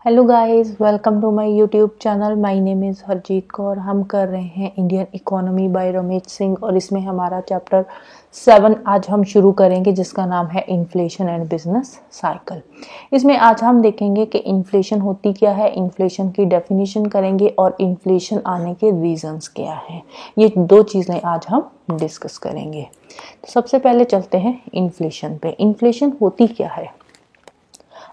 Hello guys, welcome to my YouTube channel. My name is Harjeet Kaur. हम कर रहे हैं Indian economy by Ramesh Singh और इसमें हमारा चैप्टर 7 आज हम शुरू करेंगे जिसका नाम है इन्फ्लेशन एंड बिजनेस साइकिल। इसमें आज हम देखेंगे कि इन्फ्लेशन होती क्या है, इन्फ्लेशन की डेफिनेशन करेंगे और इन्फ्लेशन आने के रीजंस क्या हैं। ये दो चीज़ें आज हम डिस्कस करेंगे। तो सबसे पहले चलते हैं इन्फ्लेशन पे। इन्फ्लेशन होती क्या है?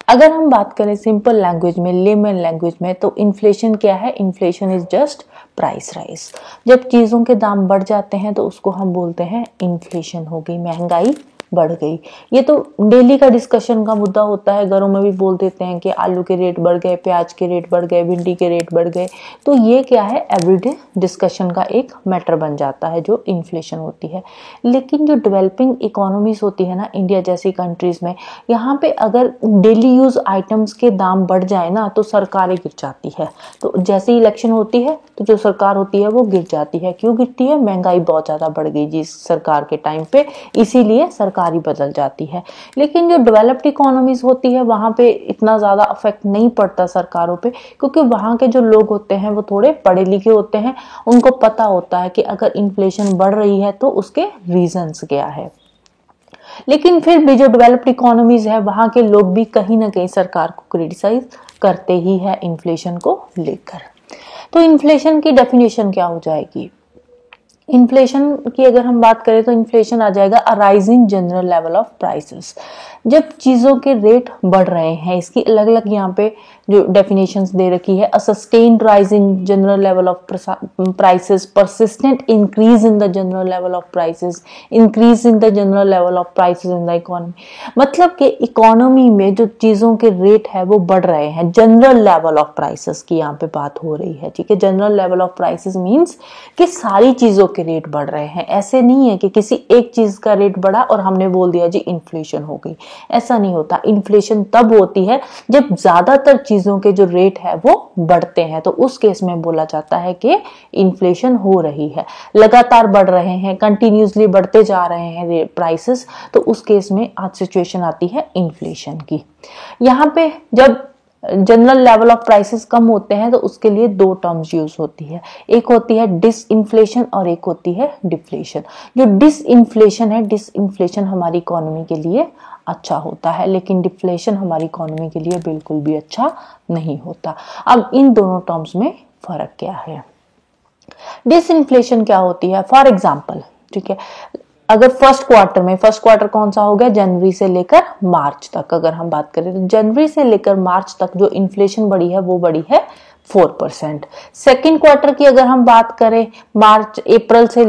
अगर हम बात करें सिंपल लैंग्वेज में, लेमन लैंग्वेज में, तो इन्फ्लेशन क्या है? Inflation is just price rise. जब चीज़ों के दाम बढ़ जाते हैं तो उसको हम बोलते हैं इन्फ्लेशन हो गई, महंगाई बढ़ गई। ये तो डेली का डिस्कशन का मुद्दा होता है। घरों में भी बोल देते हैं कि आलू के रेट बढ़ गए, प्याज के रेट बढ़ गए, भिंडी के रेट बढ़ गए। तो ये क्या है? एवरीडे डिस्कशन का एक मैटर बन जाता है जो इन्फ्लेशन होती है। लेकिन जो डेवलपिंग इकोनॉमीज होती है ना, इंडिया जैसी कंट्रीज में, यहाँ पे अगर डेली यूज आइटम्स के दाम बढ़ जाए ना तो सरकारें गिर जाती है। तो जैसे ही इलेक्शन होती है तो जो सरकार होती है वो गिर जाती है। क्यों गिरती है? महंगाई बहुत ज्यादा बढ़ गई जिस सरकार के टाइम पे, इसीलिए सरकार ही बदल जाती है। लेकिन जो डेवलप्ड इकोनॉमीज होती है वहां पे इतना ज्यादा अफेक्ट नहीं पड़ता सरकारों पे, क्योंकि वहां के जो लोग होते हैं वो थोड़े पढ़े लिखे होते हैं। उनको पता होता है कि अगर इन्फ्लेशन बढ़ रही है तो उसके रीजंस क्या है। लेकिन फिर भी जो डेवलप्ड इकोनॉमीज है वहां के लोग भी कहीं ना कहीं सरकार को क्रिटिसाइज करते ही है इन्फ्लेशन को लेकर। तो इन्फ्लेशन की डेफिनेशन क्या हो जाएगी? इन्फ्लेशन की अगर हम बात करें तो इन्फ्लेशन आ जाएगा a rising general level of prices. जब चीज़ों के रेट बढ़ रहे हैं, इसकी अलग अलग यहाँ पे जो डेफिनेशंस दे रखी है। A sustained rise in general level of prices, persistent increase in the general level of prices, increase in the general level of prices in the economy. मतलब कि इकोनॉमी में जो चीज़ों के रेट है वो बढ़ रहे हैं। जनरल लेवल ऑफ प्राइसेस की यहाँ पे बात हो रही है, ठीक है। General level of prices means कि सारी चीज़ों के रेट बढ़ रहे हैं। ऐसे नहीं है कि किसी एक चीज़ का रेट बढ़ा और हमने बोल दिया जी इन्फ्लेशन हो गई। ऐसा नहीं होता। इन्फ्लेशन तब होती है जब ज्यादातर चीजों के जो रेट है वो बढ़ते हैं, तो उस केस में बोला जाता है कि इन्फ्लेशन हो रही है। लगातार बढ़ रहे हैं, कंटिन्यूसली बढ़ते जा रहे हैं प्राइसेस, तो उस केस में आज सिचुएशन आती है इन्फ्लेशन की। यहाँ पे जब जनरल लेवल ऑफ प्राइसेस कम होते हैं तो उसके लिए दो टर्म्स यूज होती है। एक होती है डिसइन्फ्लेशन और एक होती है डिफ्लेशन। जो डिसइन्फ्लेशन है, डिसइन्फ्लेशन हमारी इकोनॉमी के लिए अच्छा होता है, लेकिन डिफ्लेशन हमारी इकोनॉमी के लिए बिल्कुल भी अच्छा नहीं होता। अब इन दोनों टर्म्स में फर्क क्या है? डिसइन्फ्लेशन क्या होती है? फॉर एग्जाम्पल, ठीक है, अगर फर्स्ट क्वार्टर कौन सा हो गया? जनवरी से लेकर मार्च तक अगर हम बात करें तो जनवरी से लेकर मार्च तक जो इन्फ्लेशन बढ़ी है वो बढ़ी है 4%। सेकेंड क्वार्टर की अगर हम बात करें, अप्रैल से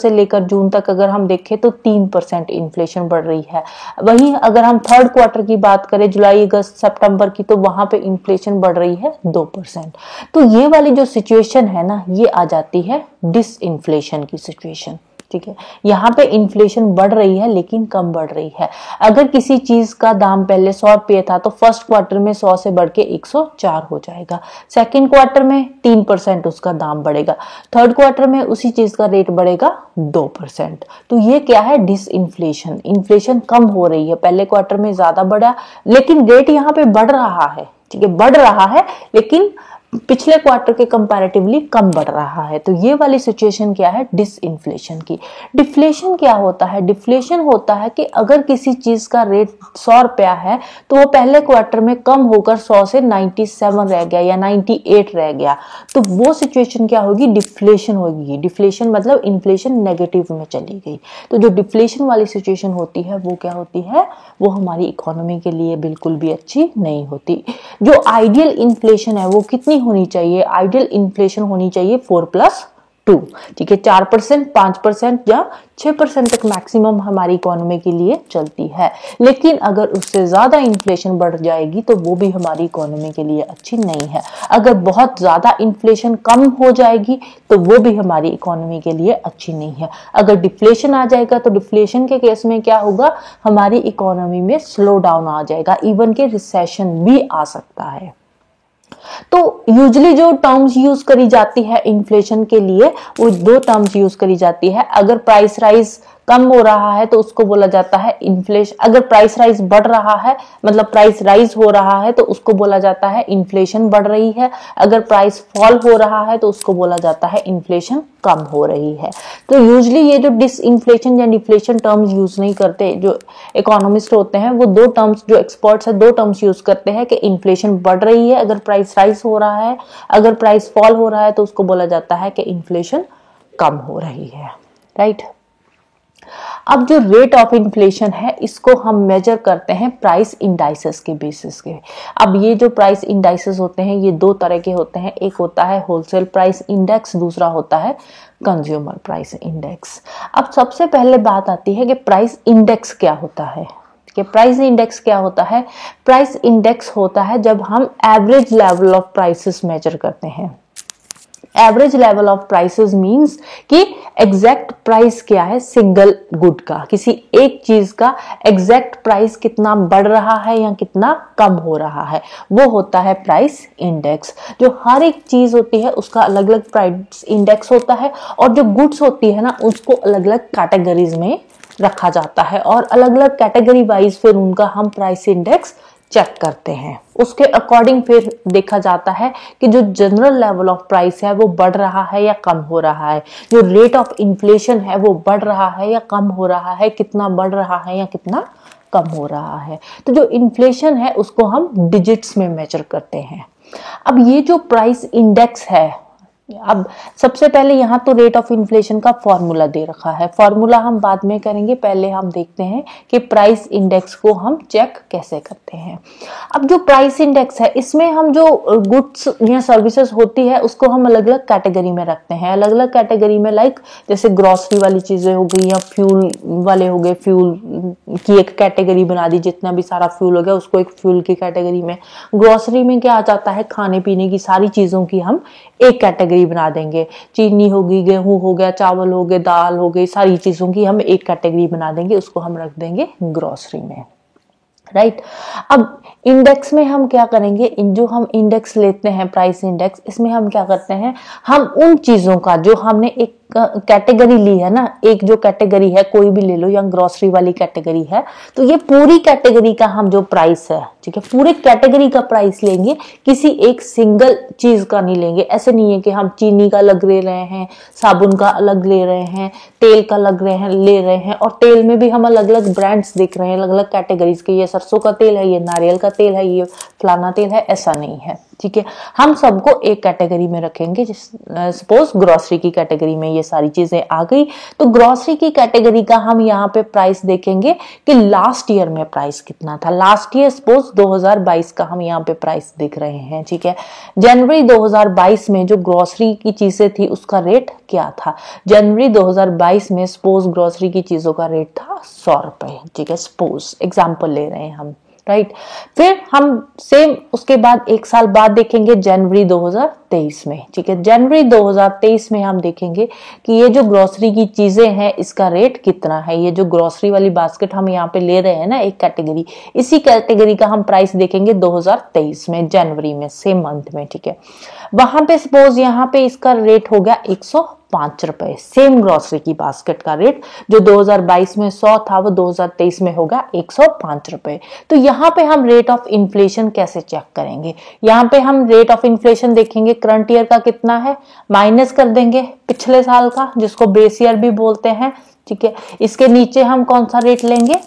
लेकर जून तक अगर हम देखें तो 3% इन्फ्लेशन बढ़ रही है। वहीं अगर हम थर्ड क्वार्टर की बात करें, जुलाई अगस्त सितंबर की, तो वहां पे इन्फ्लेशन बढ़ रही है 2%। तो ये वाली जो सिचुएशन है ना, ये आ जाती है डिसइन्फ्लेशन की सिचुएशन, ठीक है। यहाँ पे इन्फ्लेशन बढ़ रही है लेकिन कम बढ़ रही है। अगर किसी चीज का दाम पहले 100 रुपये था तो फर्स्ट क्वार्टर में 100 से बढ़ के 104 हो जाएगा। सेकंड क्वार्टर में 3% उसका दाम बढ़ेगा। थर्ड क्वार्टर में उसी चीज का रेट बढ़ेगा 2%। तो ये क्या है? डिसइन्फ्लेशन। इन्फ्लेशन कम हो रही है, पहले क्वार्टर में ज्यादा बढ़ा लेकिन रेट यहाँ पे बढ़ रहा है, ठीक है, बढ़ रहा है लेकिन पिछले क्वार्टर के कंपैरेटिवली कम बढ़ रहा है। तो ये वाली सिचुएशन क्या है? डिसइन्फ्लेशन की। डिफ्लेशन क्या होता है? डिफ्लेशन होता है कि अगर किसी चीज का रेट 100 रुपया है तो वो पहले क्वार्टर में कम होकर 100 से 97 रह गया या 98 रह गया, तो वो सिचुएशन क्या होगी? डिफ्लेशन होगी। डिफ्लेशन मतलब इन्फ्लेशन नेगेटिव में चली गई। तो जो डिफ्लेशन वाली सिचुएशन होती है वो क्या होती है? वो हमारी इकोनॉमी के लिए बिल्कुल भी अच्छी नहीं होती। जो आइडियल इन्फ्लेशन है वो कितनी होनी चाहिए? आइडियल इन्फ्लेशन होनी चाहिए 4+2, ठीक है। 4%, 5% या 6% तक मैक्सिमम हमारी इकोनॉमी के लिए चलती है। लेकिन अगर उससे ज्यादा इन्फ्लेशन बढ़ जाएगी तो वो भी हमारी इकोनॉमी के लिए अच्छी नहीं है। अगर बहुत ज्यादा इन्फ्लेशन कम हो जाएगी तो वो भी हमारी इकोनॉमी के लिए अच्छी नहीं है। अगर डिफ्लेशन आ जाएगा तो डिफ्लेशन के केस में क्या होगा? हमारी इकोनॉमी में स्लो डाउन आ जाएगा, इवन के रिसेशन भी आ सकता है। तो यूजुअली जो टर्म्स यूज करी जाती है इन्फ्लेशन के लिए, वो दो टर्म्स यूज करी जाती है। अगर प्राइस राइज कम हो रहा है तो उसको बोला जाता है इन्फ्लेशन। अगर प्राइस राइज बढ़ रहा है, मतलब प्राइस राइज हो रहा है, तो उसको बोला जाता है इन्फ्लेशन बढ़ रही है। अगर प्राइस फॉल हो रहा है तो उसको बोला जाता है इन्फ्लेशन कम हो रही है। तो यूजली ये जो डिसइन्फ्लेशन या डिफ्लेशन टर्म्स यूज नहीं करते, जो इकोनॉमिस्ट होते हैं वो दो टर्म्स, जो एक्सपर्ट्स है दो टर्म्स यूज करते हैं कि इन्फ्लेशन बढ़ रही है अगर प्राइस राइज हो रहा है, अगर प्राइस फॉल हो रहा है तो उसको बोला जाता है कि इन्फ्लेशन कम हो रही है, राइट। अब जो रेट ऑफ इन्फ्लेशन है इसको हम मेजर करते हैं प्राइस इंडाइसेस के बेसिस के। अब ये जो प्राइस इंडाइसेस होते हैं ये दो तरह के होते हैं, एक होता है होलसेल प्राइस इंडेक्स, दूसरा होता है कंज्यूमर प्राइस इंडेक्स। अब सबसे पहले बात आती है कि प्राइस इंडेक्स क्या होता है। कि प्राइस इंडेक्स क्या होता है? प्राइस इंडेक्स होता है जब हम average level of prices measure करते हैं। Average level of prices means कि एग्जैक्ट प्राइस क्या है सिंगल गुड का, किसी एक चीज का एग्जैक्ट प्राइस कितना बढ़ रहा है या कितना कम हो रहा है, वो होता है प्राइस इंडेक्स। जो हर एक चीज होती है उसका अलग अलग प्राइस इंडेक्स होता है, और जो गुड्स होती है ना उसको अलग अलग कैटेगरीज में रखा जाता है, और अलग अलग कैटेगरी वाइज फिर उनका हम प्राइस इंडेक्स चेक करते हैं। उसके अकॉर्डिंग फिर देखा जाता है कि जो जनरल लेवल ऑफ प्राइस है वो बढ़ रहा है या कम हो रहा है, जो रेट ऑफ इन्फ्लेशन है वो बढ़ रहा है या कम हो रहा है, कितना बढ़ रहा है या कितना कम हो रहा है। तो जो इन्फ्लेशन है उसको हम डिजिट्स में मेजर करते हैं। अब ये जो प्राइस इंडेक्स है, अब सबसे पहले यहाँ तो रेट ऑफ इन्फ्लेशन का फॉर्मूला दे रखा है, फॉर्मूला हम बाद में करेंगे, पहले हम देखते हैं कि प्राइस इंडेक्स को हम चेक कैसे करते हैं। अब जो प्राइस इंडेक्स है इसमें हम जो गुड्स या सर्विसेज होती है उसको हम अलग अलग कैटेगरी में रखते हैं, अलग अलग कैटेगरी में, लाइक जैसे ग्रोसरी वाली चीजें हो गई या फ्यूल वाले हो गए, फ्यूल की एक कैटेगरी बना दी, जितना भी सारा फ्यूल हो गया उसको एक फ्यूल की कैटेगरी में। ग्रोसरी में क्या आ जाता है, खाने पीने की सारी चीजों की हम एक कैटेगरी बना देंगे, चीनी होगी, गेहूं हो गया, चावल हो गए, दाल हो गई, सारी चीजों की हम एक कैटेगरी बना देंगे, उसको हम रख देंगे ग्रोसरी में, राइट। अब इंडेक्स में हम क्या करेंगे, इन जो हम इंडेक्स लेते हैं प्राइस इंडेक्स, इसमें हम क्या करते हैं, हम उन चीजों का जो हमने एक कैटेगरी ली है ना, एक जो कैटेगरी है कोई भी ले लो या ग्रोसरी वाली कैटेगरी है, तो ये पूरी कैटेगरी का हम जो प्राइस है, ठीक है, पूरे कैटेगरी का प्राइस लेंगे, किसी एक सिंगल चीज का नहीं लेंगे। ऐसे नहीं है कि हम चीनी का अलग ले रहे हैं, साबुन का अलग ले रहे हैं, तेल का अलग ले रहे हैं, और तेल में भी हम अलग अलग ब्रांड्स देख रहे हैं, अलग अलग कैटेगरीज के, ये सरसों का तेल है, ये नारियल का तेल है, ये फलाना तेल है, ऐसा नहीं है, ठीक है। हम सबको एक कैटेगरी में रखेंगे। सपोज ग्रोसरी की कैटेगरी में ये सारी चीजें आ गई, तो ग्रोसरी की कैटेगरी का हम यहाँ पे प्राइस देखेंगे कि लास्ट ईयर में प्राइस कितना था। लास्ट ईयर सपोज 2022 का हम यहाँ पे प्राइस देख रहे हैं, ठीक है। जनवरी 2022 में जो ग्रोसरी की चीजें थी उसका रेट क्या था। जनवरी 2022 में सपोज ग्रोसरी की चीजों का रेट था 100 रुपए, ठीक है, सपोज एग्जाम्पल ले रहे हैं हम, राइट। फिर हम सेम उसके बाद एक साल बाद देखेंगे जनवरी 2023 में, ठीक है। जनवरी 2023 में हम देखेंगे कि ये जो ग्रोसरी की चीजें हैं इसका रेट कितना है। ये जो ग्रोसरी वाली बास्केट हम यहाँ पे ले रहे हैं ना एक कैटेगरी, इसी कैटेगरी का हम प्राइस देखेंगे 2023 में जनवरी में, सेम मंथ में, ठीक है। वहां पे सपोज यहाँ पे इसका रेट हो गया 105 रुपए, सेम ग्रोसरी की बास्केट का रेट जो 2022 में 100 था वो 2023 में होगा 105 रुपए। तो यहाँ पे हम रेट ऑफ इन्फ्लेशन कैसे चेक करेंगे, यहाँ पे हम रेट ऑफ इन्फ्लेशन देखेंगे करंट ईयर का कितना है, माइनस कर देंगे पिछले साल का जिसको बेस ईयर भी बोलते हैं, ठीक है। इसके नीचे हम कौन सा रेट लेंगे,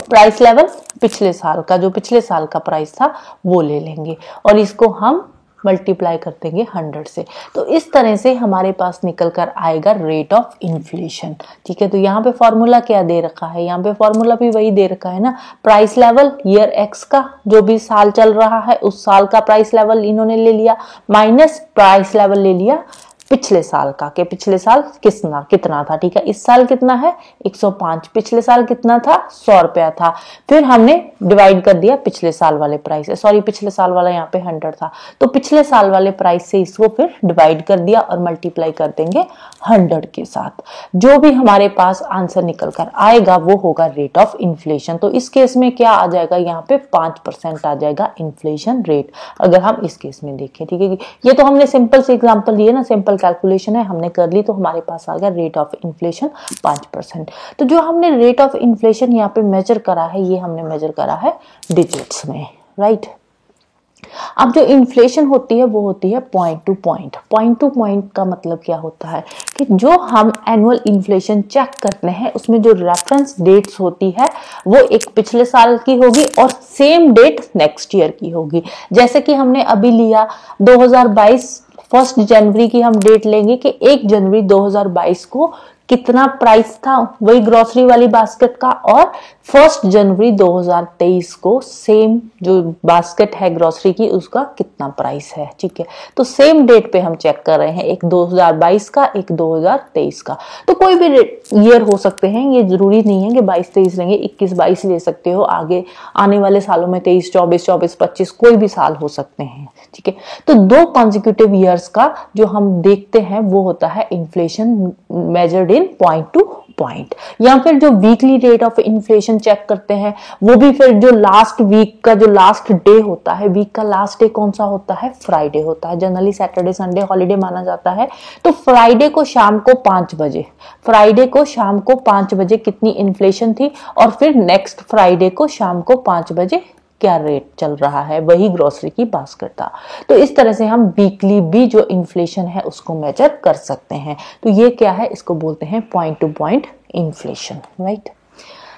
प्राइस लेवल पिछले साल का, जो पिछले साल का प्राइस था वो ले लेंगे, और इसको हम मल्टीप्लाई कर देंगे 100 से। तो इस तरह से हमारे पास निकल कर आएगा रेट ऑफ इन्फ्लेशन, ठीक है। तो यहाँ पे फॉर्मूला क्या दे रखा है, यहाँ पे फॉर्मूला भी वही दे रखा है ना, प्राइस लेवल ईयर एक्स का, जो भी साल चल रहा है उस साल का प्राइस लेवल इन्होंने ले लिया, माइनस प्राइस लेवल ले लिया पिछले साल का, के पिछले साल कितना था, ठीक है। इस साल कितना है 105, पिछले साल कितना था 100 रुपया था, फिर हमने डिवाइड कर दिया पिछले साल वाले प्राइस से, सॉरी पिछले साल वाला यहाँ पे 100 था, तो पिछले साल वाले प्राइस से इसको फिर डिवाइड कर दिया और मल्टीप्लाई कर देंगे 100 के साथ। जो भी हमारे पास आंसर निकल कर आएगा वो होगा रेट ऑफ इन्फ्लेशन। तो इस केस में क्या आ जाएगा, यहाँ पे 5% आ जाएगा इन्फ्लेशन रेट, अगर हम इस केस में देखें, ठीक है। ये तो हमने सिंपल से एग्जाम्पल लिए ना, सिंपल कैलकुलेशन है, हमने कर ली तो हमारे पास आ गया रेट ऑफ इन्फ्लेशन 5%। तो जो हमने रेट ऑफ इन्फ्लेशन यहाँ पे मेजर करा है, ये हमने मेजर करा है डिजिट्स में, राइट। अब जो इन्फ्लेशन होती है वो होती है point to point. Point to point का मतलब क्या होता है कि जो हम एनुअल इन्फ्लेशन चेक करते हैं उसमें जो रेफरेंस डेट्स होती है वो एक पिछले साल की होगी और सेम डेट नेक्स्ट ईयर की होगी। जैसे कि हमने अभी लिया 2022 1 जनवरी की हम डेट लेंगे कि 1 जनवरी 2022 को कितना प्राइस था वही ग्रोसरी वाली बास्केट का, और 1 जनवरी 2023 को सेम जो बास्केट है ग्रोसरी की उसका कितना प्राइस है, ठीक है। तो सेम डेट पे हम चेक कर रहे हैं, एक 2022 का, एक 2023 का। तो कोई भी ईयर हो सकते हैं, ये जरूरी नहीं है कि 22-23 लेंगे, 21-22 ले सकते हो, आगे आने वाले सालों में 23-24, 24-25 कोई भी साल हो सकते हैं, ठीक है। तो 2 कॉन्जिक्यूटिव ईयर्स का जो हम देखते हैं वो होता है inflation measured in point to point. या फिर जो weekly rate of inflation check करते हैं वो भी फिर जो लास्ट वीक का जो लास्ट डे होता है, वीक का लास्ट डे कौन सा होता है, फ्राइडे होता है। जनरली सैटरडे संडे हॉलीडे माना जाता है। तो फ्राइडे को शाम को 5 बजे, फ्राइडे को शाम को 5 बजे कितनी इन्फ्लेशन थी, और फिर नेक्स्ट फ्राइडे को शाम को 5 बजे क्या रेट चल रहा है, वही ग्रोसरी की बास्केट था। तो इस तरह से हम वीकली भी जो इन्फ्लेशन है उसको मेजर कर सकते हैं। तो ये क्या है, इसको बोलते हैं point to point inflation, right.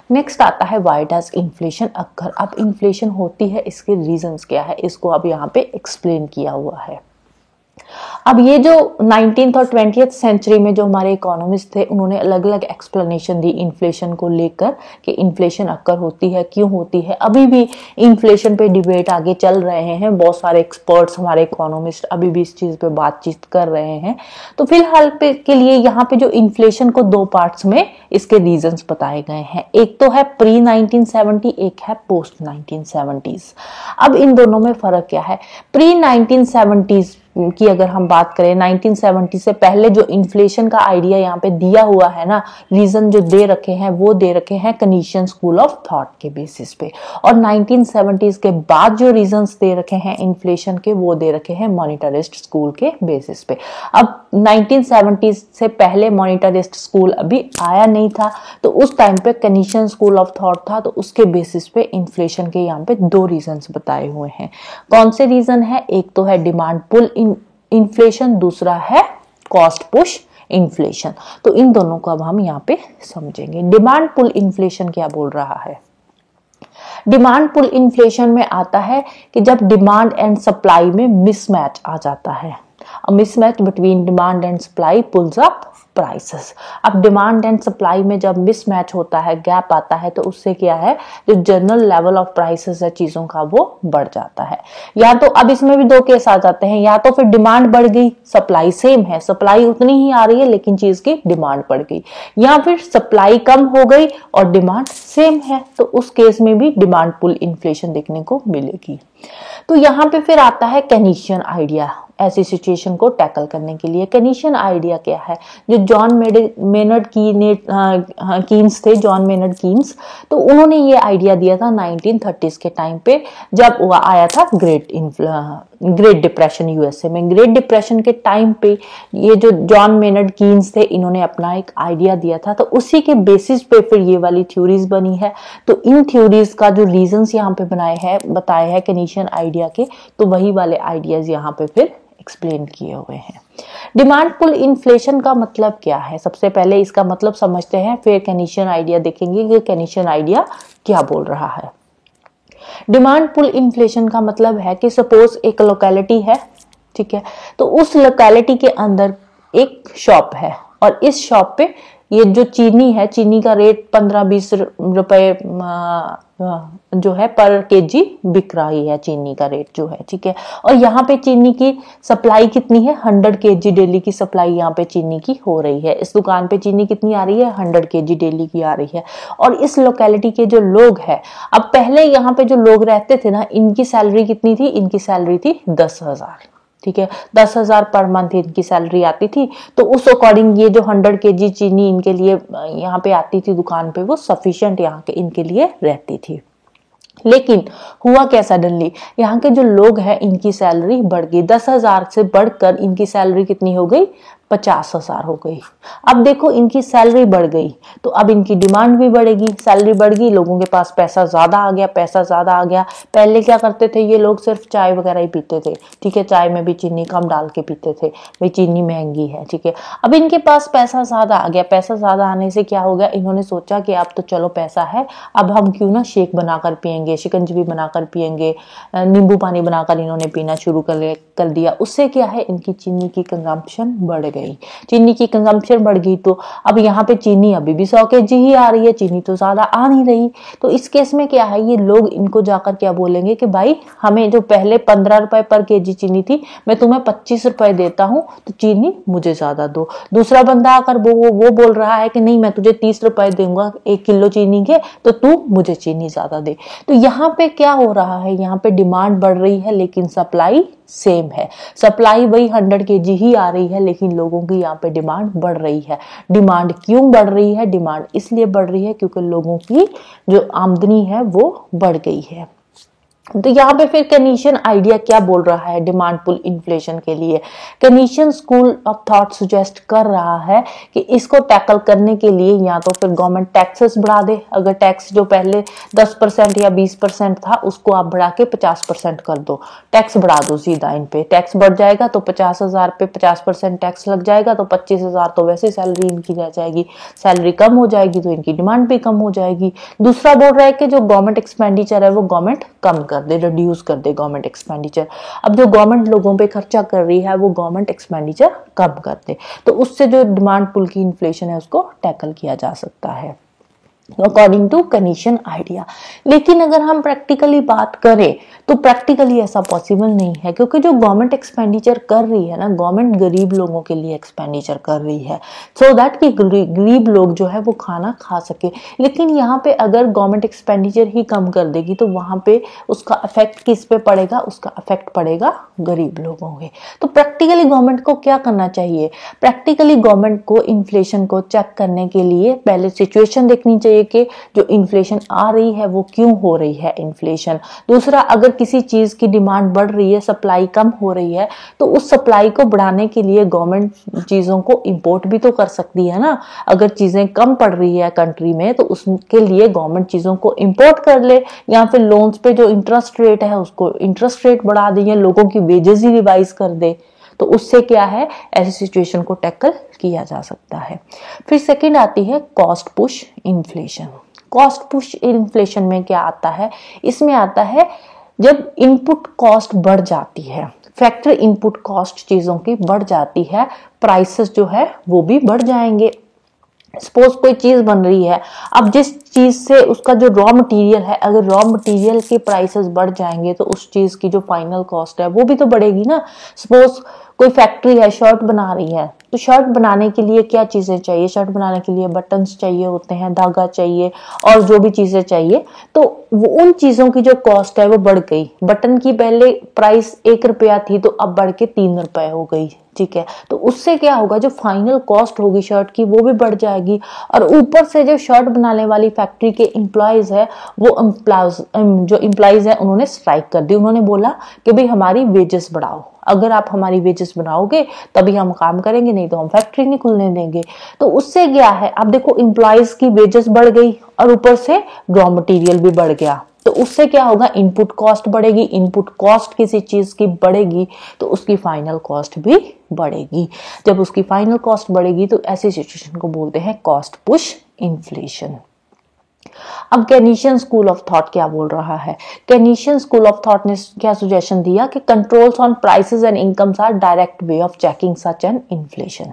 Next आता है व्हाई डज इन्फ्लेशन अकर। अब इन्फ्लेशन होती है, इसके रीजंस क्या है, इसको अब यहाँ पे एक्सप्लेन किया हुआ है। अब ये जो 19th और 20th सेंचुरी में जो हमारे इकोनॉमिस्ट थे उन्होंने अलग अलग एक्सप्लेनेशन दी इन्फ्लेशन को लेकर कि इन्फ्लेशन अक्कर होती है, क्यों होती है। अभी भी इन्फ्लेशन पे डिबेट आगे चल रहे हैं, बहुत सारे एक्सपर्ट्स हमारे इकोनॉमिस्ट अभी भी इस चीज पे बातचीत कर रहे हैं। तो फिलहाल पे के लिए यहाँ पे जो इन्फ्लेशन को 2 पार्ट्स में इसके रीजंस बताए गए हैं। एक तो है प्री 1970, एक है पोस्ट 1970s। अब इन दोनों में फर्क क्या है। प्री 1970s की अगर हम बात करें, 1970 से पहले जो इन्फ्लेशन का आइडिया यहाँ पे दिया हुआ है ना, रीजन जो दे रखे हैं वो दे रखे हैं कनीशियन स्कूल ऑफ थॉट के बेसिस पे, और 1970s के बाद जो रीजंस दे रखे हैं इन्फ्लेशन के वो दे रखे हैं मॉनिटरिस्ट स्कूल के बेसिस पे। अब 1970s से पहले मॉनिटरिस्ट स्कूल अभी आया नहीं था, तो उस टाइम पे कनीशियन स्कूल ऑफ थॉट था, तो उसके बेसिस पे इन्फ्लेशन के यहाँ पे 2 रीजंस बताए हुए हैं। कौन से रीजन है, एक तो है डिमांड पुल इन्फ्लेशन, दूसरा है कॉस्ट पुश इन्फ्लेशन। तो इन दोनों को अब हम यहाँ पे समझेंगे। डिमांड पुल इन्फ्लेशन क्या बोल रहा है। डिमांड पुल इन्फ्लेशन में आता है कि जब डिमांड एंड सप्लाई में मिसमैच आ जाता है, mismatch between demand and supply pulls up prices. अब डिमांड एंड सप्लाई में जब मिसमैच होता है, गैप आता है, तो उससे क्या है, जो जनरल लेवल ऑफ प्राइसेस है चीजों का वो बढ़ जाता है। या तो अब इसमें भी 2 केस आ जाते हैं, या तो फिर डिमांड बढ़ गई, सप्लाई सेम है, सप्लाई उतनी ही आ रही है लेकिन चीज की डिमांड बढ़ गई, या फिर सप्लाई कम हो गई और डिमांड सेम है, तो उस केस में भी डिमांड पुल इन्फ्लेशन देखने को मिलेगी। तो यहाँ पे फिर आता है केनीशियन आइडिया ऐसी सिचुएशन को टैकल करने के लिए। केनीशियन आइडिया क्या है, जो जॉन मेनर्ड कीन्स थे, जॉन मेनर्ड कीन्स, तो उन्होंने ये आइडिया दिया था 1930s के टाइम पे, जब वो आया था ग्रेट डिप्रेशन यूएसए में। ग्रेट डिप्रेशन के टाइम पे ये जो जॉन मेनर्ड कीन्स थे इन्होंने अपना एक आइडिया दिया था, तो उसी के बेसिस पे फिर ये वाली थ्योरीज बनी है। तो इन थ्योरीज का जो रीजंस यहाँ पे बताए हैं केनीशियन आइडिया के, तो वही वाले आइडियाज यहाँ पे फिर एक्सप्लेन किए हुए हैं। डिमांड पुल इन्फ्लेशन का मतलब क्या है, सबसे पहले इसका मतलब समझते हैं, फिर केनीशियन आइडिया देखेंगे कि केनीशियन आइडिया क्या बोल रहा है। डिमांड पुल इन्फ्लेशन का मतलब है कि सपोज एक लोकेलिटी है, ठीक है, तो उस लोकेलिटी के अंदर एक शॉप है, और इस शॉप पे ये जो चीनी है, चीनी का रेट 15-20 रुपए जो है पर केजी बिक रही है, चीनी का रेट जो है, ठीक है। और यहाँ पे चीनी की सप्लाई कितनी है, 100 केजी डेली की सप्लाई यहाँ पे चीनी की हो रही है। इस दुकान पे चीनी कितनी आ रही है, 100 केजी डेली की आ रही है। और इस लोकेलिटी के जो लोग हैं, अब पहले यहाँ पे जो लोग रहते थे ना, इनकी सैलरी कितनी थी, इनकी सैलरी थी 10,000, ठीक है, 10,000 पर मंथ इनकी सैलरी आती थी। तो उस अकॉर्डिंग ये जो 100 केजी चीनी इनके लिए यहाँ पे आती थी दुकान पे, वो सफिशिएंट यहाँ के इनके लिए रहती थी। लेकिन हुआ क्या, सडनली यहाँ के जो लोग हैं इनकी सैलरी बढ़ गई, 10,000 से बढ़कर इनकी सैलरी कितनी हो गई, 50,000 हो गई। अब देखो इनकी सैलरी बढ़ गई तो अब इनकी डिमांड भी बढ़ेगी, सैलरी बढ़ गई, लोगों के पास पैसा ज्यादा आ गया, पैसा ज्यादा आ गया। पहले क्या करते थे ये लोग, सिर्फ चाय वगैरह ही पीते थे, ठीक है, चाय में भी चीनी कम डाल के पीते थे, भाई चीनी महंगी है, ठीक है। अब इनके पास पैसा ज्यादा आ गया, पैसा ज्यादा आने से क्या हो गया, इन्होंने सोचा कि अब तो चलो पैसा है, अब हम क्यों ना शेक बनाकर पियेंगे, शिकंजी बनाकर पियेंगे, नींबू पानी बनाकर इन्होंने पीना शुरू कर दिया। उससे क्या है, इनकी चीनी की कंजम्पशन बढ़ गई, चीनी की कंजम्पशन बढ़ गई। तो अब यहाँ पे चीनी अभी भी 100 kg ही आ रही है, चीनी तो ज्यादा आ नहीं रही। तो इस केस में क्या है, ये लोग इनको जाकर क्या बोलेंगे कि भाई हमें जो पहले 15 रुपए पर केजी चीनी थी, मैं तुम्हें 25 रुपए देता हूं, तो चीनी मुझे ज्यादा दो। दूसरा बंदा आकर वो बोल रहा है कि नहीं मैं तुझे 30 रुपए दूंगा 1 किलो चीनी के, तो तू मुझे चीनी ज्यादा दे। तो यहाँ पे क्या हो रहा है, यहाँ पे डिमांड बढ़ रही है लेकिन सप्लाई सेम है, सप्लाई वही 100 kg ही आ रही है, लेकिन लोगों की यहाँ पे डिमांड बढ़ रही है। डिमांड क्यों बढ़ रही है, डिमांड इसलिए बढ़ रही है क्योंकि लोगों की जो आमदनी है वो बढ़ गई है। तो यहाँ पे फिर केनीशियन आइडिया क्या बोल रहा है डिमांड पुल इन्फ्लेशन के लिए। केनीशियन स्कूल ऑफ थॉट सुजेस्ट कर रहा है कि इसको टैकल करने के लिए या तो फिर गवर्नमेंट टैक्सेस बढ़ा दे, अगर टैक्स जो पहले 10% या 20% था उसको आप बढ़ा के 50% कर दो, टैक्स बढ़ा दो सीधा इन पे, टैक्स बढ़ जाएगा तो 50,000 पे 50% टैक्स लग जाएगा, तो 25,000 तो वैसे सैलरी इनकी रह जाएगी, सैलरी कम हो जाएगी तो इनकी डिमांड भी कम हो जाएगी। दूसरा बोल रहा है कि जो गवर्नमेंट एक्सपेंडिचर है वो गवर्नमेंट कम कर दे, रिड्यूस कर दे गवर्नमेंट एक्सपेंडिचर। अब जो गवर्नमेंट लोगों पे खर्चा कर रही है वो गवर्नमेंट एक्सपेंडिचर कम कर दे, तो उससे जो डिमांड पुल की इन्फ्लेशन है उसको टैकल किया जा सकता है अकॉर्डिंग टू केनीशियन आइडिया। लेकिन अगर हम प्रैक्टिकली बात करें तो प्रैक्टिकली ऐसा पॉसिबल नहीं है, क्योंकि जो गवर्नमेंट एक्सपेंडिचर कर रही है ना, गवर्नमेंट गरीब लोगों के लिए एक्सपेंडिचर कर रही है सो दैट कि गरीब लोग जो है वो खाना खा सके। लेकिन यहाँ पे अगर गवर्नमेंट एक्सपेंडिचर ही कम कर देगी तो वहां पे उसका इफेक्ट किस पे पड़ेगा, उसका इफेक्ट पड़ेगा गरीब लोगों के। तो प्रैक्टिकली गवर्नमेंट को क्या करना चाहिए, प्रैक्टिकली गवर्नमेंट को इन्फ्लेशन को चेक करने के लिए पहले सिचुएशन देखनी चाहिए कि जो इन्फ्लेशन आ रही है वो क्यों हो रही है इन्फ्लेशन। दूसरा, अगर किसी चीज की डिमांड बढ़ रही है, सप्लाई कम हो रही है, तो उस सप्लाई को बढ़ाने के लिए गवर्नमेंट चीजों को इंपोर्ट भी तो कर सकती है ना। अगर चीजें कम पड़ रही है कंट्री में तो उसके लिए गवर्नमेंट चीजों को इंपोर्ट कर ले, या फिर लोन्स पे जो इंटरेस्ट रेट है उसको इंटरेस्ट रेट बढ़ा दे, या लोगों की वेजेस ही रिवाइज कर दे। तो उससे क्या है, ऐसी सिचुएशन को टैकल किया जा सकता है। फिर सेकंड आती है cost push inflation. Cost push inflation में क्या आता है, इसमें आता है जब इनपुट कॉस्ट बढ़ जाती है, फैक्टर इनपुट कॉस्ट चीजों की बढ़ जाती है, प्राइसेस जो है वो भी बढ़ जाएंगे। सपोज कोई चीज बन रही है, अब जिस चीज से उसका जो रॉ मटेरियल है, अगर रॉ मटेरियल के प्राइसेस बढ़ जाएंगे तो उस चीज की जो फाइनल कॉस्ट है वो भी तो बढ़ेगी ना। सपोज कोई फैक्ट्री है, शर्ट बना रही है, तो शर्ट बनाने के लिए क्या चीजें चाहिए, शर्ट बनाने के लिए बटन्स चाहिए होते हैं, धागा चाहिए और जो भी चीजें चाहिए, तो वो उन चीजों की जो कॉस्ट है वो बढ़ गई। बटन की पहले प्राइस 1 रुपया थी तो अब बढ़ के 3 रुपए हो गई, ठीक है। तो उससे क्या होगा, जो फाइनल कॉस्ट होगी शर्ट की वो भी बढ़ जाएगी। और ऊपर से जो शर्ट बनाने वाली फैक्ट्री के एम्प्लॉयज है, वो जो एम्प्लॉयज है उन्होंने स्ट्राइक कर दी, उन्होंने बोला कि भाई हमारी वेजेस बढ़ाओ, अगर आप हमारी वेजेस बढ़ाओगे तभी हम काम करेंगे, नहीं तो हम फैक्ट्री नहीं खुलने देंगे। तो उससे क्या है, अब देखो एम्प्लॉयज की वेजेस बढ़ गई और ऊपर से रॉ मटेरियल भी बढ़ गया, तो उससे क्या होगा, इनपुट कॉस्ट बढ़ेगी। इनपुट कॉस्ट किसी चीज की बढ़ेगी तो उसकी फाइनल कॉस्ट भी बढ़ेगी। जब उसकी फाइनल कॉस्ट बढ़ेगी तो ऐसी सिचुएशन को बोलते हैं कॉस्ट पुश इन्फ्लेशन। अब केनीशियन स्कूल ऑफ थॉट क्या बोल रहा है, केनीशियन स्कूल ऑफ थॉट ने क्या सुजेशन दिया कि controls on prices and incomes are direct way of checking such an inflation,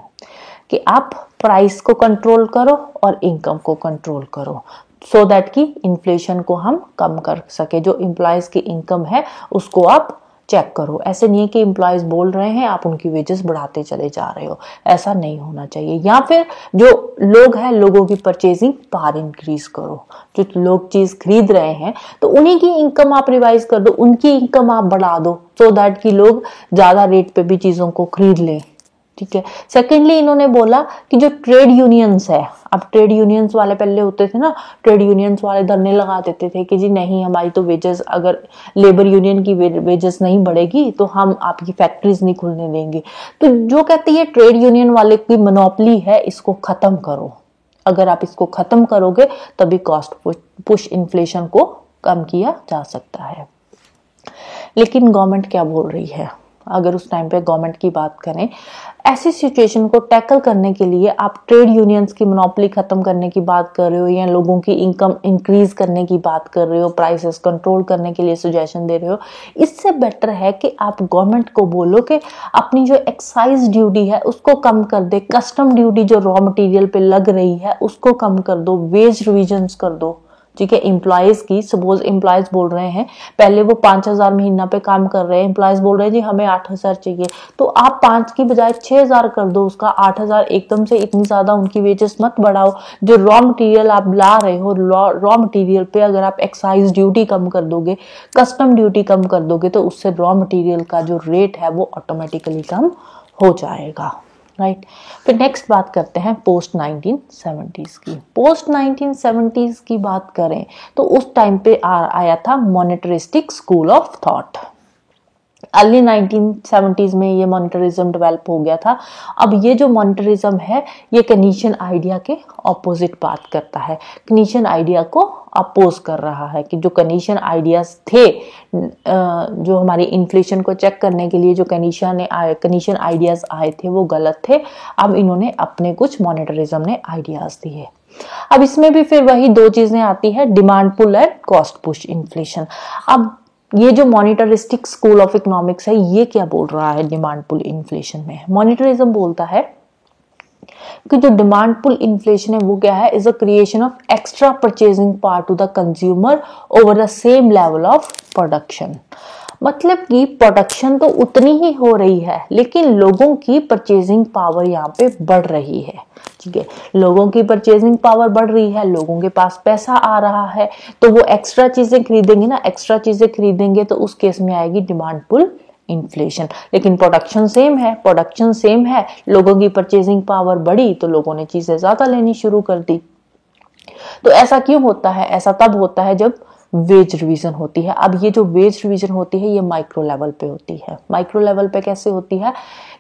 कि आप प्राइस को कंट्रोल करो और इनकम को कंट्रोल करो सो दैट कि इन्फ्लेशन को हम कम कर सके। जो एम्प्लॉयज की इनकम है उसको आप चेक करो, ऐसे नहीं है कि एम्प्लॉयज बोल रहे हैं आप उनकी वेजेस बढ़ाते चले जा रहे हो, ऐसा नहीं होना चाहिए। या फिर जो लोग हैं, लोगों की परचेजिंग पावर इंक्रीज करो, जो लोग चीज खरीद रहे हैं तो उन्हीं की इनकम आप रिवाइज कर दो, उनकी इनकम आप बढ़ा दो सो दैट कि लोग ज्यादा रेट पे भी चीजों को खरीद लें, ठीक है। सेकेंडली इन्होंने बोला कि जो ट्रेड यूनियंस है, अब ट्रेड यूनियंस वाले पहले होते थे ना, ट्रेड यूनियंस वाले धरने लगा देते थे कि जी नहीं, हमारी तो वेजेस, अगर लेबर यूनियन की वेजेस नहीं बढ़ेगी तो हम आपकी फैक्ट्रीज नहीं खुलने देंगे। तो जो कहती है ट्रेड यूनियन वाले की मोनोपोली है, इसको खत्म करो। अगर आप इसको खत्म करोगे तभी कॉस्ट पुश इन्फ्लेशन को कम किया जा सकता है। लेकिन गवर्नमेंट क्या बोल रही है? अगर उस टाइम पे गवर्नमेंट की बात करें, ऐसी सिचुएशन को टैकल करने के लिए आप ट्रेड यूनियंस की मोनोपोली खत्म करने की बात कर रहे हो, या लोगों की इनकम इंक्रीज करने की बात कर रहे हो, प्राइसेस कंट्रोल करने के लिए सजेशन दे रहे हो, इससे बेटर है कि आप गवर्नमेंट को बोलो कि अपनी जो एक्साइज ड्यूटी है उसको कम कर दे, कस्टम ड्यूटी जो रॉ मटेरियल पे लग रही है उसको कम कर दो, वेज रिविजन्स कर दो। ठीक है। एम्प्लॉयज की, सपोज एम्प्लॉयज बोल रहे हैं, पहले वो 5,000 महीना पे काम कर रहे हैं, एम्प्लॉयज बोल रहे हैं जी हमें 8,000 चाहिए, तो आप 5 की बजाय 6,000 कर दो, उसका 8,000 एकदम से इतनी ज्यादा उनकी वेजेस मत बढ़ाओ। जो रॉ मटेरियल आप ला रहे हो, रॉ मटेरियल पे अगर आप एक्साइज ड्यूटी कम कर दोगे, कस्टम ड्यूटी कम कर दोगे, तो उससे रॉ मटेरियल का जो रेट है वो ऑटोमेटिकली कम हो जाएगा। राइट। फिर नेक्स्ट बात करते हैं पोस्ट 1970s की। पोस्ट 1970s की बात करें तो उस टाइम पे आया था monetaristic school of thought. Early 1970s में ये मॉनेटरिज्म डेवलप हो गया था। अब ये जो मॉनेटरिज्म है ये केनीशियन आइडिया के ऑपोजिट बात करता है, केनीशियन आइडिया को अपोज कर रहा है कि जो केनीशियन आइडियाज थे, जो हमारी इन्फ्लेशन को चेक करने के लिए जो केनीशियन आइडियाज आए थे वो गलत थे। अब इन्होंने अपने कुछ मॉनेटरिज्म ने आइडियाज दिए। अब इसमें भी फिर वही दो चीजें आती है, demand pull and cost push inflation. अब ये जो मॉनेटरिस्टिक स्कूल ऑफ इकोनॉमिक्स है ये क्या बोल रहा है डिमांड पुल इन्फ्लेशन में? मॉनेटरिज्म बोलता है कि जो डिमांड पुल इन्फ्लेशन है वो क्या है, is a creation of extra purchasing power to the consumer over the same level of production. मतलब कि प्रोडक्शन तो उतनी ही हो रही है लेकिन लोगों की परचेजिंग पावर यहाँ पे बढ़ रही है। ठीक है, लोगों की परचेजिंग पावर बढ़ रही है, लोगों के पास पैसा आ रहा है, तो वो एक्स्ट्रा चीजें खरीदेंगे ना, एक्स्ट्रा चीजें खरीदेंगे तो उस केस में आएगी डिमांड पुल इन्फ्लेशन। लेकिन प्रोडक्शन सेम है, लोगों की परचेजिंग पावर बढ़ी तो लोगों ने चीजें ज्यादा लेनी शुरू कर दी। तो ऐसा क्यों होता है? ऐसा तब होता है जब वेज रिवीजन होती है। अब ये जो वेज रिवीजन होती है ये माइक्रो लेवल पे होती है। माइक्रो लेवल पे कैसे होती है?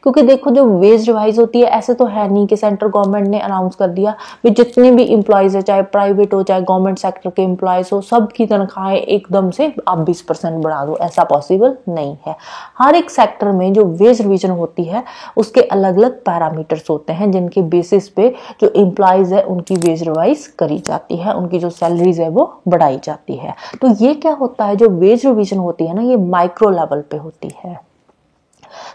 क्योंकि देखो जो वेज रिवाइज होती है ऐसे तो है नहीं कि सेंट्रल गवर्नमेंट ने अनाउंस कर दिया कि जितने भी एम्प्लॉयज है, चाहे प्राइवेट हो चाहे गवर्नमेंट सेक्टर के एम्प्लॉयज हो, सबकी तनख्वाहें एकदम से आप 20% बढ़ा दो, ऐसा पॉसिबल नहीं है। हर एक सेक्टर में जो वेज रिवीजन होती है उसके अलग अलग पैरामीटर्स होते हैं जिनके बेसिस पे जो एम्प्लॉयज है उनकी वेज रिवाइज करी जाती है, उनकी जो सैलरीज है वो बढ़ाई जाती है। तो ये क्या होता है, जो वेज रिवीजन होती है ना ये माइक्रो लेवल पे होती है।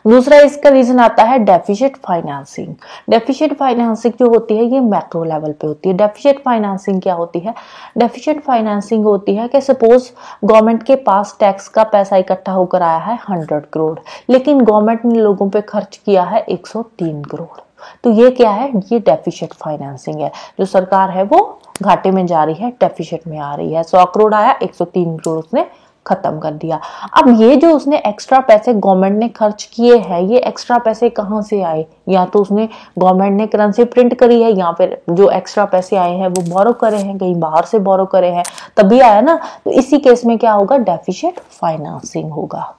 दूसरा इसका रीजन आता है डेफिसिट फाइनेंसिंग। डेफिसिट फाइनेंसिंग जो होती है ये मैक्रो लेवल पे होती है। डेफिसिट फाइनेंसिंग क्या होती है? डेफिसिट फाइनेंसिंग होती है कि सपोज गवर्नमेंट के पास टैक्स का पैसा इकट्ठा होकर आया है 100 करोड़, लेकिन गवर्नमेंट ने लोगों पे खर्च किया है 103 करोड़। तो ये क्या है? ये डेफिसिट फाइनेंसिंग है। जो सरकार है वो घाटे में जा रही है, डेफिसिट में आ रही है। 100 करोड़ आया, 103 करोड़ उसने खत्म कर दिया। अब ये जो उसने एक्स्ट्रा पैसे गवर्नमेंट ने खर्च किए हैं, ये एक्स्ट्रा पैसे कहाँ से आए? या तो उसने गवर्नमेंट ने करेंसी प्रिंट करी है, या फिर जो एक्स्ट्रा पैसे आए हैं वो बोरो करे हैं, कहीं बाहर से बोरो करे हैं, तभी आया ना। तो इसी केस में क्या होगा? डेफिसिट फाइनेंसिंग होगा।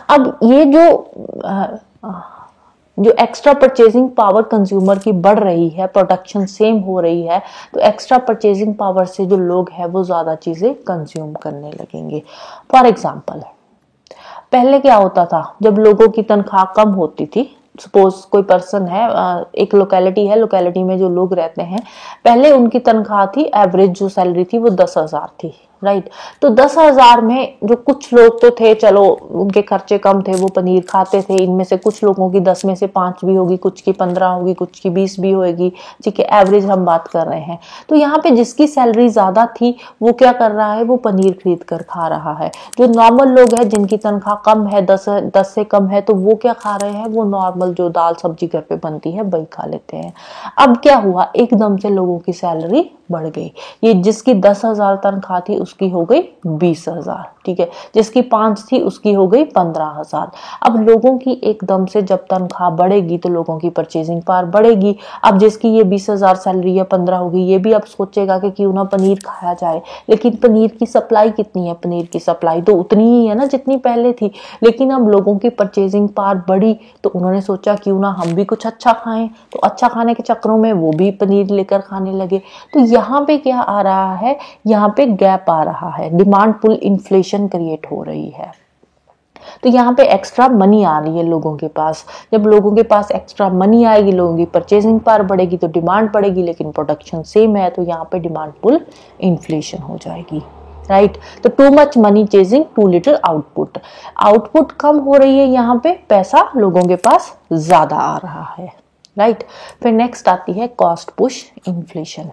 अब ये जो एक्स्ट्रा परचेजिंग पावर कंज्यूमर की बढ़ रही है, प्रोडक्शन सेम हो रही है, तो एक्स्ट्रा परचेजिंग पावर से जो लोग हैं वो ज्यादा चीजें कंज्यूम करने लगेंगे। फॉर एग्जांपल, पहले क्या होता था जब लोगों की तनख्वाह कम होती थी, सपोज कोई पर्सन है, एक लोकेलिटी है, लोकेलिटी में जो लोग रहते हैं, पहले उनकी तनख्वाह थी, एवरेज जो सैलरी थी वो 10,000 थी, राइट। तो 10,000 में जो कुछ लोग तो थे, चलो उनके खर्चे कम थे, वो पनीर खाते थे, इनमें से कुछ लोगों की 10 में से 5 भी होगी, कुछ की 15 होगी, कुछ की 20 भी होगी, ठीक है, एवरेज हम बात कर रहे हैं। तो यहाँ पे जिसकी सैलरी ज्यादा थी वो क्या कर रहा है? वो पनीर खरीद कर खा रहा है। जो नॉर्मल लोग हैं जिनकी तनख्वाह कम है, 10 से कम है, तो वो क्या खा रहे हैं? वो नॉर्मल जो दाल सब्जी घर पे बनती है वही खा लेते हैं। अब क्या हुआ? एकदम से लोगों की सैलरी बढ़ गई। ये जिसकी 10,000 तनख्वाह थी उसकी हो गई 20,000, ठीक है। जिसकी 5 थी उसकी हो गई 15,000। अब लोगों की एकदम से जब तनख्वाह बढ़ेगी तो लोगों की परचेजिंग पावर बढ़ेगी। अब जिसकी ये 20,000 सैलरी है 15 होगी, ये भी अब सोचेगा कि क्यों ना पनीर खाया जाए। लेकिन पनीर की सप्लाई कितनी है? पनीर की सप्लाई तो उतनी ही है ना जितनी पहले थी, लेकिन अब लोगों की परचेजिंग पावर बढ़ी तो उन्होंने सोचा क्यों ना हम भी कुछ अच्छा खाएं। तो अच्छा खाने के चक्करों में वो भी पनीर लेकर खाने लगे। तो यहाँ पे क्या आ रहा है? यहाँ पे गैप आ रहा है, डिमांड पुल इन्फ्लेशन क्रिएट हो रही है। तो यहाँ पे एक्स्ट्रा मनी आ रही है लोगों के पास। जब लोगों के पास एक्स्ट्रा मनी आएगी, लोगों की परचेजिंग पावर बढ़ेगी तो डिमांड बढ़ेगी, लेकिन प्रोडक्शन सेम है, तो यहाँ पे डिमांड पुल इन्फ्लेशन हो जाएगी, राइट। तो too much money chasing too little output, output कम हो रही है, यहाँ पे पैसा लोगों के पास ज्यादा आ रहा है, राइट। फिर नेक्स्ट आती है cost push inflation.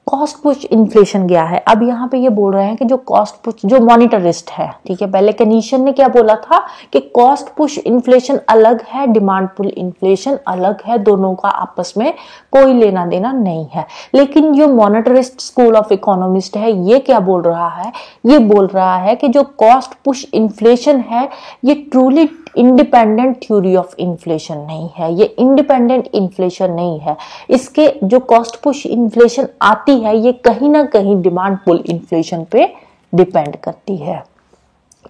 Cost push inflation क्या है? अब यहाँ पे ये बोल रहे हैं कि जो कॉस्ट पुश, जो मॉनिटरिस्ट है, ठीक है, पहले कनीशन ने क्या बोला था कि कॉस्ट पुश इन्फ्लेशन अलग है, डिमांड पुल इन्फ्लेशन अलग है, दोनों का आपस में कोई लेना देना नहीं है। लेकिन जो मॉनिटरिस्ट स्कूल ऑफ इकोनॉमिस्ट है ये क्या बोल रहा है? ये बोल रहा है कि जो कॉस्ट पुश इन्फ्लेशन है ये truly independent theory of inflation नहीं है, ये इंडिपेंडेंट इन्फ्लेशन नहीं है। इसके जो कॉस्ट पुश इन्फ्लेशन आती है ये कहीं ना कहीं डिमांड पुल इन्फ्लेशन पे डिपेंड करती है।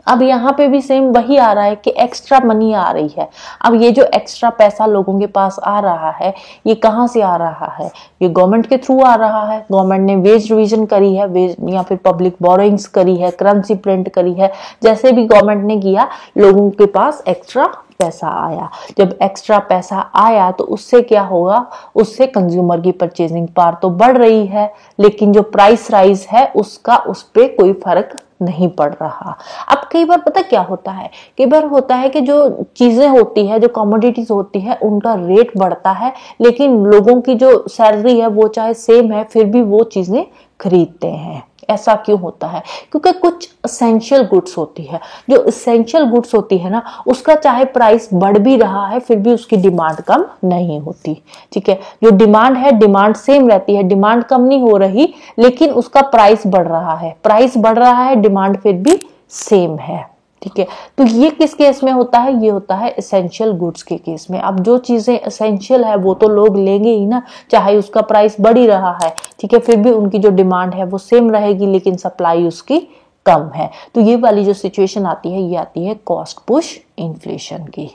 अब यहाँ पे भी सेम वही आ रहा है कि एक्स्ट्रा मनी आ रही है। अब ये जो एक्स्ट्रा पैसा लोगों के पास आ रहा है ये कहाँ से आ रहा है? ये गवर्नमेंट के थ्रू आ रहा है। गवर्नमेंट ने वेज रिवीजन करी है, वेज या फिर पब्लिक बोरोइंग्स करी है, करेंसी प्रिंट करी है, जैसे भी गवर्नमेंट ने किया, लोगों के पास एक्स्ट्रा पैसा आया। जब एक्स्ट्रा पैसा आया तो उससे क्या होगा? उससे कंज्यूमर की परचेजिंग पावर तो बढ़ रही है, लेकिन जो प्राइस राइज है उसका उस पर कोई फर्क नहीं पड़ रहा। अब कई बार पता क्या होता है? कई बार होता है कि जो चीजें होती है, जो कमोडिटीज होती है, उनका रेट बढ़ता है, लेकिन लोगों की जो सैलरी है वो चाहे सेम है फिर भी वो चीजें खरीदते हैं। ऐसा क्यों होता है? क्योंकि कुछ एसेंशियल गुड्स होती है, जो एसेंशियल गुड्स होती है ना, उसका चाहे प्राइस बढ़ भी रहा है फिर भी उसकी डिमांड कम नहीं होती, ठीक है। जो डिमांड है, डिमांड सेम रहती है, डिमांड कम नहीं हो रही, लेकिन उसका प्राइस बढ़ रहा है, प्राइस बढ़ रहा है, डिमांड फिर भी सेम है, ठीक है। तो ये किस केस में होता है? ये होता है एसेंशियल गुड्स के केस में। अब जो चीजें एसेंशियल है वो तो लोग लेंगे ही ना, चाहे उसका प्राइस बढ़ ही रहा है, ठीक है, फिर भी उनकी जो डिमांड है वो सेम रहेगी, लेकिन सप्लाई उसकी कम है। तो ये वाली जो सिचुएशन आती है ये आती है कॉस्ट पुश इन्फ्लेशन की।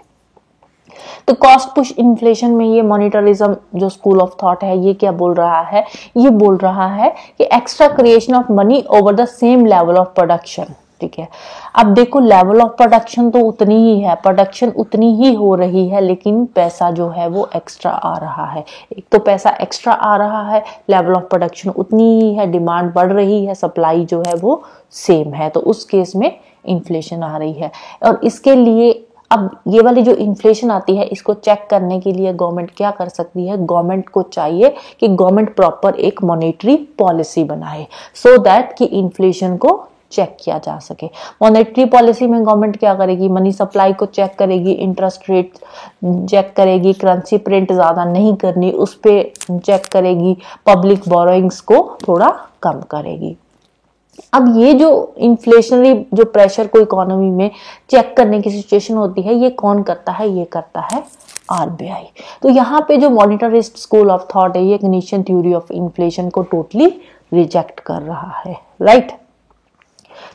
तो कॉस्ट पुश इन्फ्लेशन में ये मॉनिटरिज्म जो स्कूल ऑफ थॉट है ये क्या बोल रहा है? ये बोल रहा है कि extra creation of money over the same level of production, ठीक है। अब देखो लेवल ऑफ प्रोडक्शन तो उतनी ही है, प्रोडक्शन उतनी ही हो रही है, लेकिन पैसा जो है वो एक्स्ट्रा आ रहा है। एक तो पैसा एक्स्ट्रा आ रहा है, लेवल ऑफ प्रोडक्शन उतनी ही है, डिमांड बढ़ रही है, सप्लाई जो है वो सेम है, तो उस केस में इन्फ्लेशन आ रही है। और इसके लिए अब ये वाली जो इन्फ्लेशन आती है इसको चेक करने के लिए गवर्नमेंट क्या कर सकती है? गवर्नमेंट को चाहिए कि गवर्नमेंट प्रॉपर एक मॉनेटरी पॉलिसी बनाए सो दैट कि इन्फ्लेशन को चेक किया जा सके। मॉनेटरी पॉलिसी में गवर्नमेंट क्या करेगी? मनी सप्लाई को चेक करेगी, इंटरेस्ट रेट चेक करेगी, करेंसी प्रिंट ज्यादा नहीं करनी उस पे चेक करेगी, पब्लिक बोरोइंग्स को थोड़ा कम करेगी। अब ये जो इन्फ्लेशनरी जो प्रेशर को इकोनॉमी में चेक करने की सिचुएशन होती है ये कौन करता है? ये करता है आरबीआई। तो यहाँ पे जो मॉनिटरिस्ट स्कूल ऑफ थॉट है ये कनीशन थ्योरी ऑफ इन्फ्लेशन को टोटली रिजेक्ट कर रहा है, राइट।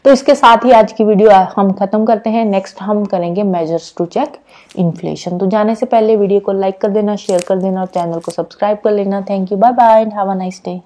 तो इसके साथ ही आज की वीडियो हम खत्म करते हैं। नेक्स्ट हम करेंगे मेजर्स टू चेक इन्फ्लेशन। तो जाने से पहले वीडियो को लाइक कर देना, शेयर कर देना और चैनल को सब्सक्राइब कर लेना। Thank you, bye bye and have a nice day.